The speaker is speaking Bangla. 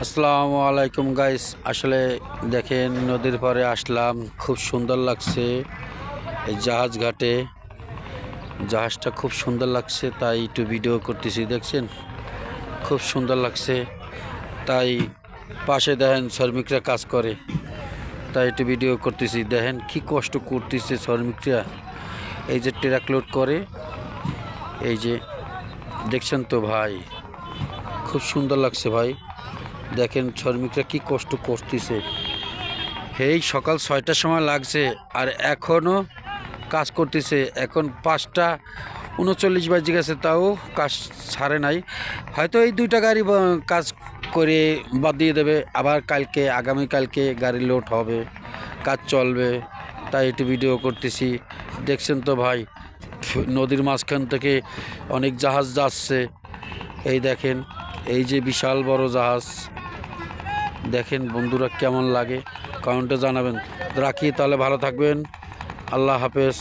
আসসালামু আলাইকুম গাইস। আসলে দেখেন নদীর পাড়ে আসলাম, খুব সুন্দর লাগছে। এই জাহাজ ঘাটে জাহাজটা খুব সুন্দর লাগছে, তাই একটু ভিডিও করতেছি। দেখছেন খুব সুন্দর লাগছে, তাই পাশে দেখেন শ্রমিকরা কাজ করে, তাই একটু ভিডিও করতেছি। দেখেন কি কষ্ট করতেছে শ্রমিকরা, এই যে ট্রাক লোড করে, এই যে দেখছেন তো ভাই, খুব সুন্দর লাগছে ভাই। দেখেন শ্রমিকরা কি কষ্ট করতেছে। এই সকাল 6টার সময় লাগছে আর এখনও কাজ করতেছে। এখন 5টা 39 বাজে গেছে, তাও কাজ ছাড়ে নাই। হয়তো এই 2টা গাড়ি কাজ করে বাদ দিয়ে দেবে, আবার কালকে আগামীকালকে গাড়ি লোড হবে, কাজ চলবে। তাই একটু ভিডিও করতেছি। দেখছেন তো ভাই, নদীর মাঝখান থেকে অনেক জাহাজ যাচ্ছে। এই দেখেন, এই যে বিশাল বড় জাহাজ। দেখেন বন্ধুরা কেমন লাগে কমেন্টে জানাবেন। রাখি তাহলে, ভালো থাকবেন। আল্লাহ হাফেজ।